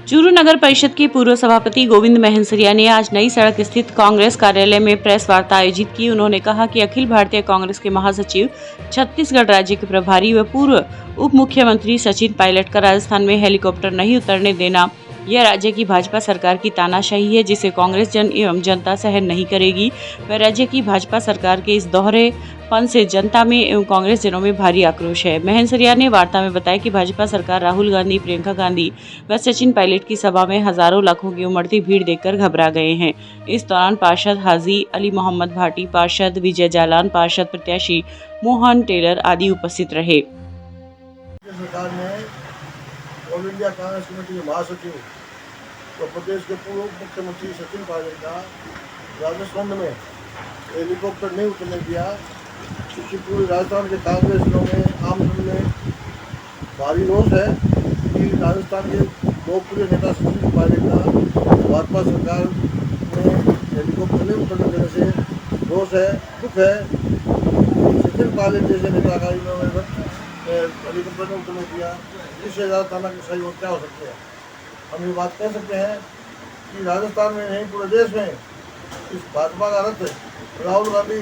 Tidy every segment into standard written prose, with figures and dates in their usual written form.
चूरू नगर परिषद के पूर्व सभापति गोविंद महनसरिया ने आज नई सड़क स्थित कांग्रेस कार्यालय में प्रेस वार्ता आयोजित की। उन्होंने कहा कि अखिल भारतीय कांग्रेस के महासचिव, छत्तीसगढ़ राज्य के प्रभारी व पूर्व उप मुख्यमंत्री सचिन पायलट का राजस्थान में हेलीकॉप्टर नहीं उतरने देना यह राज्य की भाजपा सरकार की तानाशाही है, जिसे कांग्रेस जन एवं जनता सहन नहीं करेगी। वह राज्य की भाजपा सरकार के इस दोहरेपन से जनता में एवं कांग्रेस जनों में भारी आक्रोश है। महनसरिया ने वार्ता में बताया कि भाजपा सरकार राहुल गांधी, प्रियंका गांधी व सचिन पायलट की सभा में हजारों लाखों की उमड़ती भीड़ देखकर घबरा गए हैं। इस दौरान पार्षद हाजी अली मोहम्मद भाटी, पार्षद विजय जालान, पार्षद प्रत्याशी मोहन टेलर आदि उपस्थित रहे। सरकार ने ऑल इंडिया कांग्रेस कमेटी के महासचिव तो प्रदेश के पूर्व मुख्यमंत्री सचिन पायलट का राजस्थान में हेलीकॉप्टर नहीं उतरने दिया, क्योंकि पूरे राजस्थान के कांग्रेसियों में आम जन में भारी रोष है कि राजस्थान के लोकप्रिय नेता सचिन पायलट का भाजपा सरकार में हेलीकॉप्टर नहीं उतरने देने से रोष है, दुख है। सचिन पायलट जैसे नेता का इन्होंने हेलीकॉप्टर ने उतरने दिया, इससे ज़्यादा तानाशाही और क्या हो सकती है। हम ये बात कह सकते हैं कि राजस्थान में नहीं पूरे देश में इस भाजपा का रथ राहुल गांधी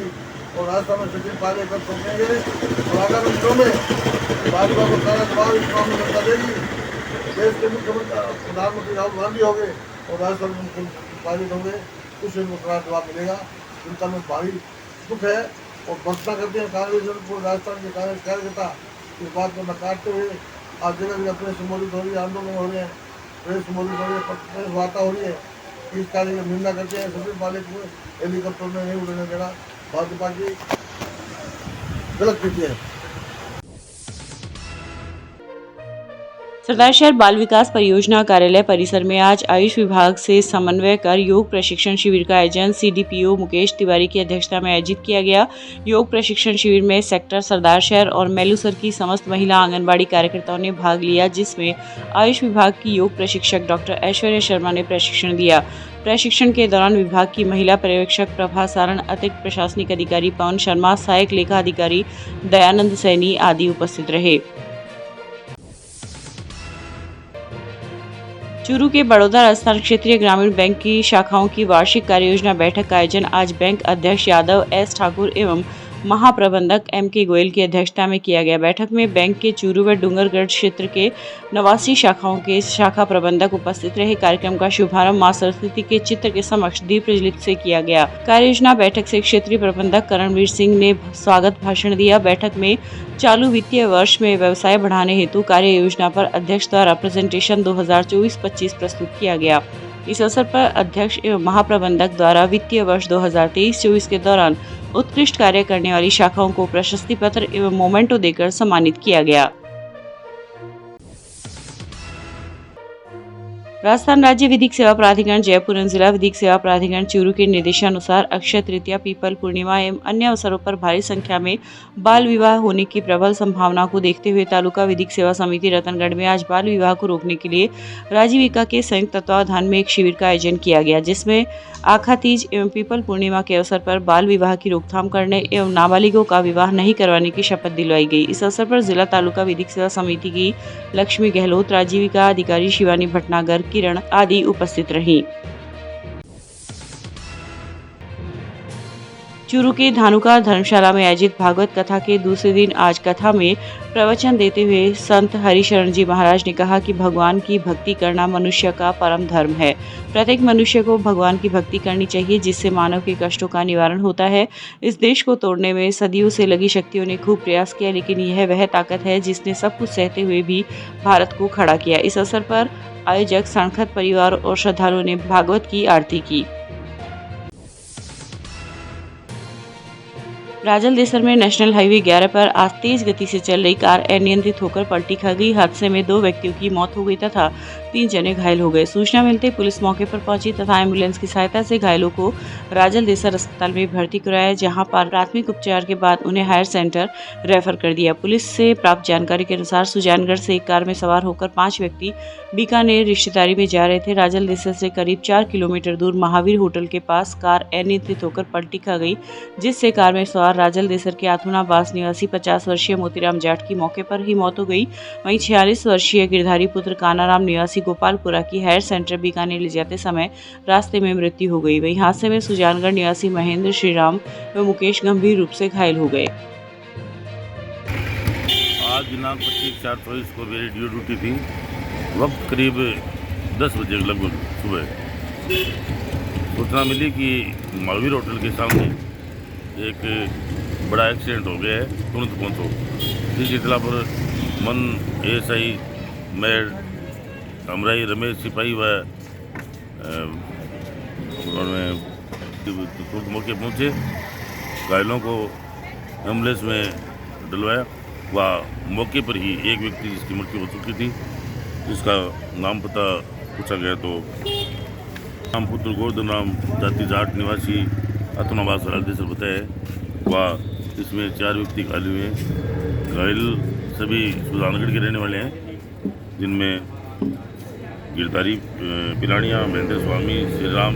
और राजस्थान में सचिन पायलट कर पहुँचेंगे और आगामी दिनों में भाजपा को सारा जवाब इस काम में जनता देगी। देश के मुख्यमंत्री प्रधानमंत्री राहुल गांधी होंगे और राजस्थान में मुख्यमंत्री पायलट होंगे, उससे उनको सारा जवाब मिलेगा। जनता में भारी दुख है और भर्सना करते हैं कांग्रेस पूरे राजस्थान के कांग्रेस कार्यकर्ता इस बात को नकारते हुए आज जगह जगह प्रेस संबोधित हो रही है, आंदोलन हो रहे हैं, प्रेस संबोधित हो रही है, प्रेस वार्ता हो रही है। इस कार्य की निंदा करते हैं। सचिन पायलट को हेलीकॉप्टर में नहीं उड़ने देना भाजपा की गलत नीति है। सरदारशहर बाल विकास परियोजना कार्यालय परिसर में आज आयुष विभाग से समन्वय कर योग प्रशिक्षण शिविर का आयोजन सीडीपीओ मुकेश तिवारी की अध्यक्षता में आयोजित किया गया। योग प्रशिक्षण शिविर में सेक्टर सरदारशहर और मेलूसर की समस्त महिला आंगनबाड़ी कार्यकर्ताओं ने भाग लिया, जिसमें आयुष विभाग की योग प्रशिक्षक डॉक्टर ऐश्वर्या शर्मा ने प्रशिक्षण दिया। प्रशिक्षण के दौरान विभाग की महिला पर्यवेक्षक प्रभा सारण, अतिरिक्त प्रशासनिक अधिकारी पवन शर्मा, सहायक लेखा अधिकारी दयानंद सैनी आदि उपस्थित रहे। चूरू के बड़ौदा राजस्थान क्षेत्रीय ग्रामीण बैंक की शाखाओं की वार्षिक कार्ययोजना बैठक का आयोजन आज बैंक अध्यक्ष यादव एस ठाकुर एवं महाप्रबंधक एम के गोयल की अध्यक्षता में किया गया। बैठक में बैंक के चूरू व डूंगरगढ़ क्षेत्र के 89 शाखाओं के शाखा प्रबंधक उपस्थित रहे। कार्यक्रम का शुभारंभ मां सरस्वती के चित्र के समक्ष दीप प्रज्वलित से किया गया। कार्ययोजना बैठक से क्षेत्रीय प्रबंधक करणवीर सिंह ने स्वागत भाषण दिया। बैठक में चालू वित्तीय वर्ष में व्यवसाय बढ़ाने हेतु कार्य योजना पर अध्यक्ष द्वारा प्रेजेंटेशन 2024-25 प्रस्तुत किया गया। इस अवसर पर अध्यक्ष एवं महाप्रबंधक द्वारा वित्तीय वर्ष 2023-24 के दौरान उत्कृष्ट कार्य करने वाली शाखाओं को प्रशस्ति पत्र एवं मोमेंटो देकर सम्मानित किया गया। राजस्थान राज्य विधिक सेवा प्राधिकरण जयपुर एवं जिला विधिक सेवा प्राधिकरण चूरू के निर्देशानुसार अक्षय तृतीया, पीपल पूर्णिमा एवं अन्य अवसरों पर भारी संख्या में बाल विवाह होने की प्रबल संभावना को देखते हुए तालुका विधिक सेवा समिति रतनगढ़ में आज बाल विवाह को रोकने के लिए राजीविका के संयुक्त तत्वावधान में एक शिविर का आयोजन किया गया, जिसमें आखा तीज एवं पीपल पूर्णिमा के अवसर पर बाल विवाह की रोकथाम करने एवं नाबालिगों का विवाह नहीं करवाने की शपथ दिलवाई गई। इस अवसर पर जिला तालुका विधिक सेवा समिति की लक्ष्मी गहलोत, राजीविका अधिकारी शिवानी भटनागर, किरण आदि उपस्थित रहीं। चूरू के धानुका धर्मशाला में आयोजित भागवत कथा के दूसरे दिन आज कथा में प्रवचन देते हुए संत हरिशरण जी महाराज ने कहा कि भगवान की भक्ति करना मनुष्य का परम धर्म है। प्रत्येक मनुष्य को भगवान की भक्ति करनी चाहिए, जिससे मानव के कष्टों का निवारण होता है। इस देश को तोड़ने में सदियों से लगी शक्तियों ने खूब प्रयास किया, लेकिन यह वह ताकत है जिसने सब कुछ सहते हुए भी भारत को खड़ा किया। इस अवसर पर आयोजक, सणखत परिवार और श्रद्धालुओं ने भागवत की आरती की। राजल देसर में नेशनल हाईवे 11 पर आज तेज गति से चल रही कार अनियंत्रित होकर पलटी खा गई। हादसे में 2 व्यक्तियों की मौत हो गई तथा 3 जने घायल हो गए। सूचना मिलते पुलिस मौके पर पहुंची तथा एम्बुलेंस की सहायता से घायलों को राजल देसर अस्पताल में भर्ती कराया, जहां पर प्राथमिक उपचार के बाद उन्हें हायर सेंटर रेफर कर दिया। पुलिस से प्राप्त जानकारी के अनुसार सुजानगढ़ से एक कार में सवार होकर 5 व्यक्ति बीकानेर रिश्तेदारी में जा रहे थे। राजल देसर से करीब 4 किलोमीटर दूर महावीर होटल के पास कार अनियंत्रित होकर पलटी खा गई, जिससे कार में सवार राजल देसर के आथुना बास निवासी 50 वर्षीय मोतीराम जाट की मौके पर ही मौत हो गई। वहीं 46 वर्षीय गिरधारी पुत्र कानाराम निवासी गोपालपुरा की हायर सेंटर बीकानेर ले जाते समय रास्ते में मृत्यु हो गई। वहीं हादसे में सुजानगढ़ निवासी महेंद्र श्रीराम व मुकेश गंभीर रूप से घायल हो गए। आज दिनांक 25/4/24 को मेरी ड्यूटी थी। वक्त करीब 10 बजे लगभग सुबह सूचना मिली कि महावीर होटल के सामने एक बड़ा एक्सीडेंट हो गया है, तुरंत पहुँचो। इस इतला पर मन ASI मेयर अमराई रमेश सिपाही व तुरंत मौके पहुँचे, घायलों को एम्बुलेंस में डलवाया। वह मौके पर ही एक व्यक्ति जिसकी मृत्यु हो चुकी थी, जिसका नाम पता पूछा गया तो नाम पुत्र गोवर्धन राम जाति जाट निवासी अतुनाबाद देसर बताया। वह इसमें 4 व्यक्ति घायल हुए हैं। घायल सभी सुजानगढ़ के रहने वाले हैं, जिनमें गिरधारी पिरानिया, महेंद्र स्वामी, श्री राम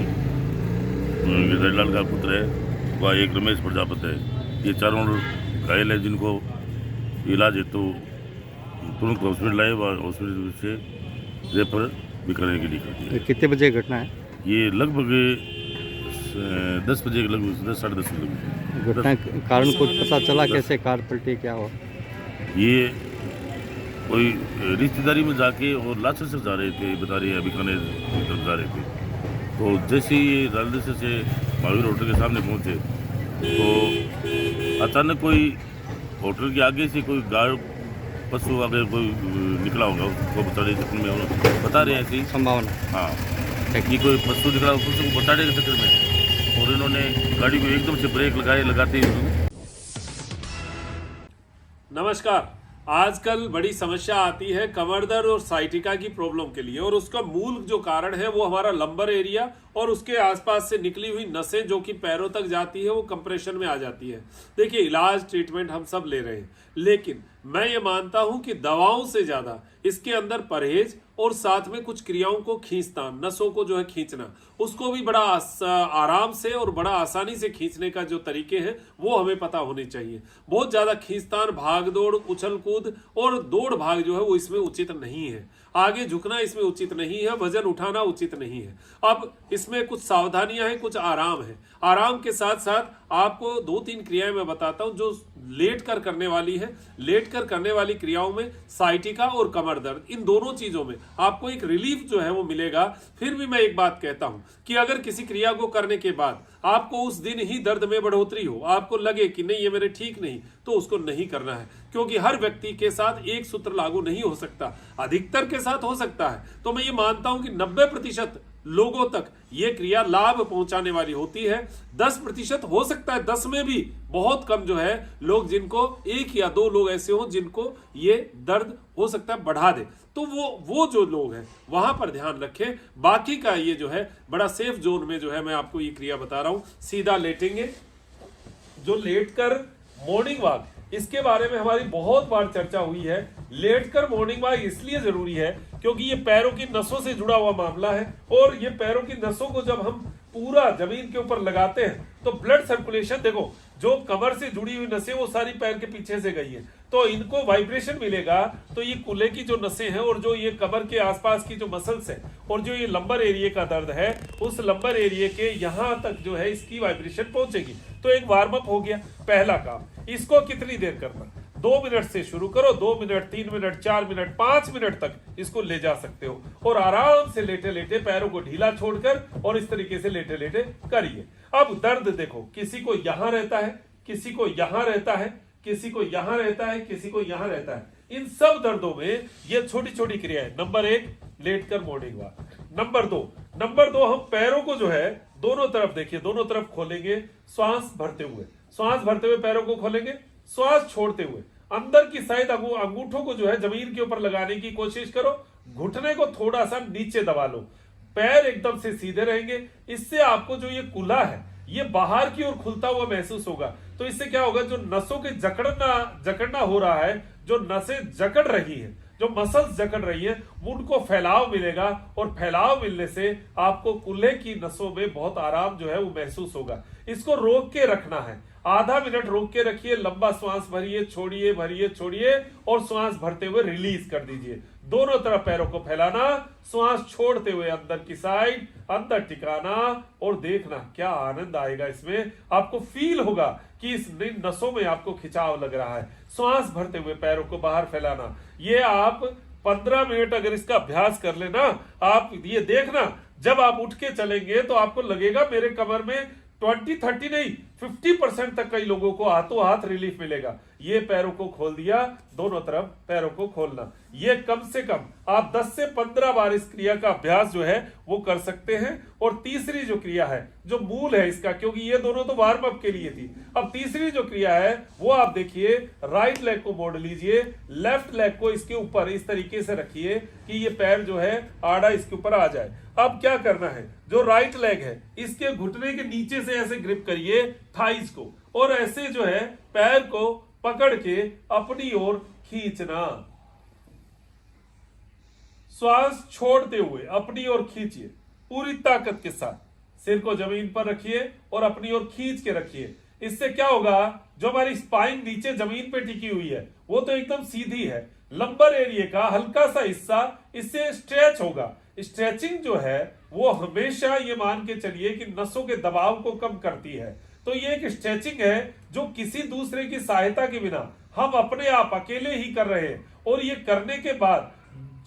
गिरधारी लाल का पुत्र है, वह एक रमेश प्रजापत है। ये चारों घायल है, जिनको इलाज है तो तुरंत हॉस्पिटल आए, वह हॉस्पिटल से रेफर भी करने के लिए कर दिया। कितने बजे घटना है? ये लगभग 10 बजे के लगभग 10 साढ़े 10 के लगभग। घटना कारण कुछ पता चला? कैसे कार पलटी, क्या हुआ? ये कोई रिश्तेदारी में जाके और लाचर से जा रहे थे, बता रही है, बीकानेर की तरफ जा रहे थे। तो जैसे ही राजदेसर से महावीर होटल के सामने पहुँचे तो अचानक कोई होटल के आगे से कोई गाय पशु अगर कोई निकला होगा, उसको बचाने के चक्कर में बता रहे हैं ऐसी संभावना। हाँ, कि कोई पशु निकला, पशु को बचाने के चक्कर में, और इन्होंने गाड़ी को एकदम से ब्रेक लगाते ही। नमस्कार। आजकल बड़ी समस्या आती है कमर दर्द और साइटिका की प्रॉब्लम के लिए, और उसका मूल जो कारण है वो हमारा लंबर एरिया और उसके आसपास से निकली हुई नसें जो कि पैरों तक जाती है, वो कंप्रेशन में आ जाती है। देखिए, इलाज ट्रीटमेंट हम सब ले रहे हैं, लेकिन मैं ये मानता हूं कि दवाओं से ज्यादा इसके अंदर परहेज और साथ में कुछ क्रियाओं को खींचना, नसों को जो है खींचना, उसको भी बड़ा आराम से और बड़ा आसानी से खींचने का जो तरीके हैं वो हमें पता होने चाहिए। बहुत ज्यादा खींचतान, भाग दौड़, उछल कूद और दौड़ भाग जो है वो इसमें उचित नहीं है। आगे झुकना इसमें उचित नहीं है, वजन उठाना उचित नहीं है। अब इसमें कुछ सावधानियां हैं, कुछ आराम है। आराम के साथ साथ आपको 2-3 क्रियाएं मैं बताता हूं जो लेट कर करने वाली है। लेट कर करने वाली क्रियाओं में साइटिका और कमर दर्द, इन दोनों चीजों में आपको एक रिलीफ जो है वो मिलेगा। फिर भी मैं एक बात कहता हूं कि अगर किसी क्रिया को करने के बाद आपको उस दिन ही दर्द में बढ़ोतरी हो, आपको लगे कि नहीं ये मेरे ठीक नहीं, तो उसको नहीं करना है, क्योंकि हर व्यक्ति के साथ एक सूत्र लागू नहीं हो सकता, अधिकतर के साथ हो सकता है। तो मैं ये मानता हूं कि 90% लोगों तक ये क्रिया लाभ पहुंचाने वाली होती है। 10% हो सकता है, 10 में भी बहुत कम जो है लोग, जिनको 1 या 2 लोग ऐसे हो जिनको ये दर्द हो सकता है बढ़ा दे, तो वो जो लोग हैं वहां पर ध्यान रखें। बाकी का ये जो है बड़ा सेफ जोन में जो है मैं आपको ये क्रिया बता रहा हूं। सीधा लेटेंगे, जो लेटकर मॉर्निंग वॉक, इसके बारे में हमारी बहुत बार चर्चा हुई है। लेटकर मॉर्निंग वॉक इसलिए जरूरी है क्योंकि ये पैरों की नसों से जुड़ा हुआ मामला है, और ये पैरों की नसों को जब हम पूरा जमीन के ऊपर लगाते हैं तो ब्लड सर्कुलेशन, देखो जो कमर से जुड़ी हुई नसें वो सारी पैर के पीछे से गई है, तो इनको वाइब्रेशन मिलेगा, तो ये कूल्हे की जो नसें हैं और जो ये कमर के आसपास की जो मसल्स है और जो ये लंबर एरिया का दर्द है, उस लंबर एरिया के यहाँ तक जो है इसकी वाइब्रेशन पहुंचेगी। तो एक वार्म अप हो गया पहला काम। इसको कितनी देर करना? 2 मिनट से शुरू करो, 2 मिनट, 3 मिनट, 4 मिनट, 5 मिनट तक इसको ले जा सकते हो, और आराम से लेटे लेटे पैरों को ढीला छोड़कर और इस तरीके से लेटे लेटे करिए। अब दर्द देखो, किसी को यहां रहता है, किसी को यहां रहता है, किसी को यहां रहता है, किसी को यहां रहता है। इन सब दर्दों में ये छोटी छोटी क्रियाएं। नंबर 1 लेटकर मॉर्निंग वॉक। नंबर 2 हम पैरों को जो है दोनों तरफ, देखिए दोनों तरफ खोलेंगे, श्वास भरते हुए पैरों को खोलेंगे, श्वास छोड़ते हुए अंदर की साइड अंगूठों को जो है जमीन के ऊपर लगाने की कोशिश करो, घुटने को थोड़ा सा नीचे दबा लो, पैर एकदम से सीधे रहेंगे। इससे आपको जो ये कूल्हा है ये बाहर की ओर खुलता हुआ महसूस होगा। तो इससे क्या होगा, जो नसों के जकड़ना हो रहा है, जो नसें जकड़ रही है, जो मसल्स जकड़ रही है, उनको फैलाव मिलेगा, और फैलाव मिलने से आपको कूल्हे की नसों में बहुत आराम जो है वो महसूस होगा। इसको रोक के रखना है। आधा मिनट रोक के रखिए, लंबा श्वास भरिए, छोड़िए, भरिए, छोड़िए और श्वास भरते हुए रिलीज कर दीजिए। दोनों तरफ पैरों को फैलाना, श्वास छोड़ते हुए अंदर की साइड, अंदर टिकाना और देखना क्या आनंद आएगा। इसमें आपको फील होगा कि इस नसों में आपको खिंचाव लग रहा है। श्वास भरते हुए पैरों को बाहर फैलाना, ये आप 15 मिनट अगर इसका अभ्यास कर लेना, आप ये देखना जब आप उठ के चलेंगे तो आपको लगेगा मेरे कमर में 20-30 नहीं 50% तक कई लोगों को हाथों हाथ रिलीफ मिलेगा। ये पैरों को खोल दिया, दोनों तरफ पैरों को खोलना, ये कम से कम आप 10 से 15 बार इस क्रिया का अभ्यास जो है वो कर सकते हैं। और तीसरी जो क्रिया है, जो मूल है इसका, क्योंकि ये दोनों तो वार्म अप के लिए थी, अब तीसरी जो क्रिया है वो आप देखिए, राइट लेग को मोड़ लीजिए, लेफ्ट लेग को इसके ऊपर इस तरीके से रखिए कि ये पैर जो है आड़ा इसके ऊपर आ जाए। अब क्या करना है, जो राइट लेग है इसके घुटने के नीचे से ऐसे ग्रिप करिए थाइस को, और ऐसे जो है पैर को पकड़ के अपनी ओर खींचना। श्वास छोड़ते हुए अपनी ओर खींचिए पूरी ताकत के साथ, सिर को जमीन पर रखिए और अपनी ओर खींच के रखिए। इससे क्या होगा, जो हमारी स्पाइन नीचे जमीन पे टिकी हुई है वो तो एकदम सीधी है, लंबर एरिया का हल्का सा हिस्सा इससे स्ट्रेच होगा। स्ट्रेचिंग जो है वो हमेशा ये मान के चलिए कि नसों के दबाव को कम करती है। तो ये एक स्ट्रेचिंग है जो किसी दूसरे की सहायता के बिना हम अपने आप अकेले ही कर रहे हैं। और ये करने के बाद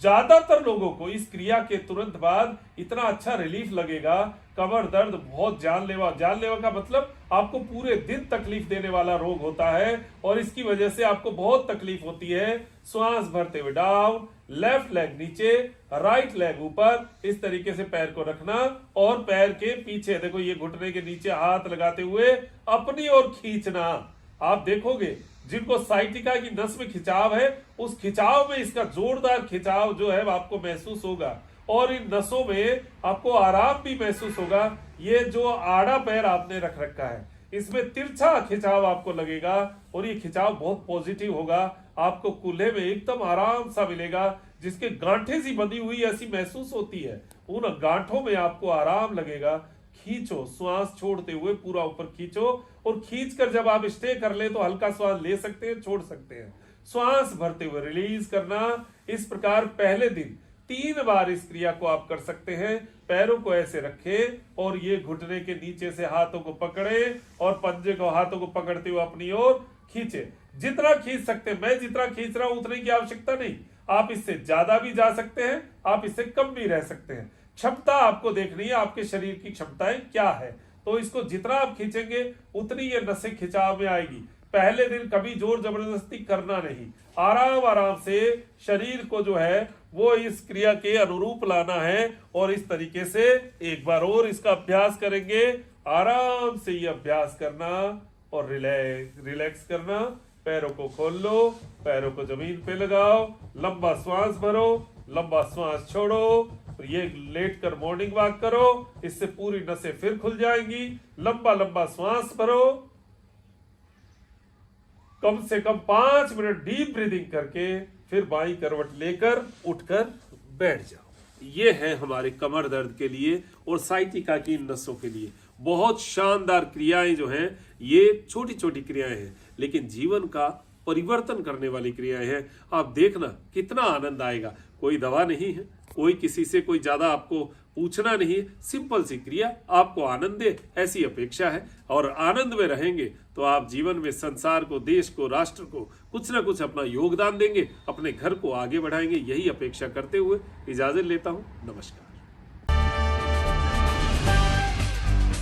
ज्यादातर लोगों को इस क्रिया के तुरंत बाद इतना अच्छा रिलीफ लगेगा। कमर दर्द बहुत जानलेवा का मतलब आपको पूरे दिन तकलीफ देने वाला रोग होता है और इसकी वजह से आपको बहुत तकलीफ होती है। श्वास भरते हुए डाउन, लेफ्ट लेग नीचे, राइट लेग ऊपर, इस तरीके से पैर को रखना और पैर के पीछे देखो ये घुटने के नीचे हाथ लगाते हुए अपनी ओर खींचना। आप देखोगे जिनको साइटिका की नस में खिंचाव है, उस खिंचाव में इसका जोरदार खिंचाव जो है आपको महसूस होगा और इन नसों में आपको आराम भी महसूस होगा। ये जो आड़ा पैर आपने रख रखा है इसमें तिरछा खिंचाव आपको लगेगा और ये खिंचाव बहुत पॉजिटिव होगा। आपको कूल्हे में एकदम आराम सा मिलेगा, जिसके गांठें सी बंधी हुई ऐसी महसूस होती है, उन गांठों में आपको आराम लगेगा। खींचो, श्वास छोड़ते हुए पूरा ऊपर खींचो और खींचकर जब आप स्टे कर ले तो हल्का श्वास ले सकते हैं, छोड़ सकते हैं। श्वास भरते हुए रिलीज करना। इस प्रकार पहले दिन 3 बार इस क्रिया को आप कर सकते हैं। पैरों को ऐसे रखें और ये घुटने के नीचे से हाथों को पकड़े और पंजे को हाथों को पकड़ते हुए अपनी ओर खींचे। जितना खींच सकते हैं, मैं जितना खींच रहा हूं उतने की आवश्यकता नहीं, आप इससे ज्यादा भी जा सकते हैं, आप इससे कम भी रह सकते हैं। क्षमता आपको देखनी है, आपके शरीर की क्षमताएं क्या है, तो इसको जितना आप खींचेंगे उतनी ये नसें खिंचाव में आएगी। पहले दिन कभी जोर जबरदस्ती करना नहीं, आराम आराम से शरीर को जो है वो इस क्रिया के अनुरूप लाना है और इस तरीके से एक बार और इसका अभ्यास करेंगे। आराम से ये अभ्यास करना और रिलैक्स करना। पैरों को खोल लो, पैरों को जमीन पे लगाओ, लंबा श्वास भरो, लंबा श्वास छोड़ो, ये लेट कर मॉर्निंग वॉक करो, इससे पूरी नसें फिर खुल जाएंगी। लंबा लंबा श्वास भरो, कम से कम 5 मिनट डीप ब्रीदिंग करके फिर बाई करवट लेकर उठकर बैठ जाओ। ये है हमारे कमर दर्द के लिए और साइटिका की नसों के लिए बहुत शानदार क्रियाएं जो हैं। ये छोटी छोटी क्रियाएं हैं लेकिन जीवन का परिवर्तन करने वाली क्रियाएं हैं। आप देखना कितना आनंद आएगा। कोई दवा नहीं है, कोई किसी से कोई ज्यादा आपको पूछना नहीं, सिंपल सी क्रिया आपको आनंद दे ऐसी अपेक्षा है। और आनंद में रहेंगे तो आप जीवन में संसार को, देश को, राष्ट्र को कुछ ना कुछ अपना योगदान देंगे, अपने घर को आगे बढ़ाएंगे। यही अपेक्षा करते हुए इजाजत लेता हूं। नमस्कार।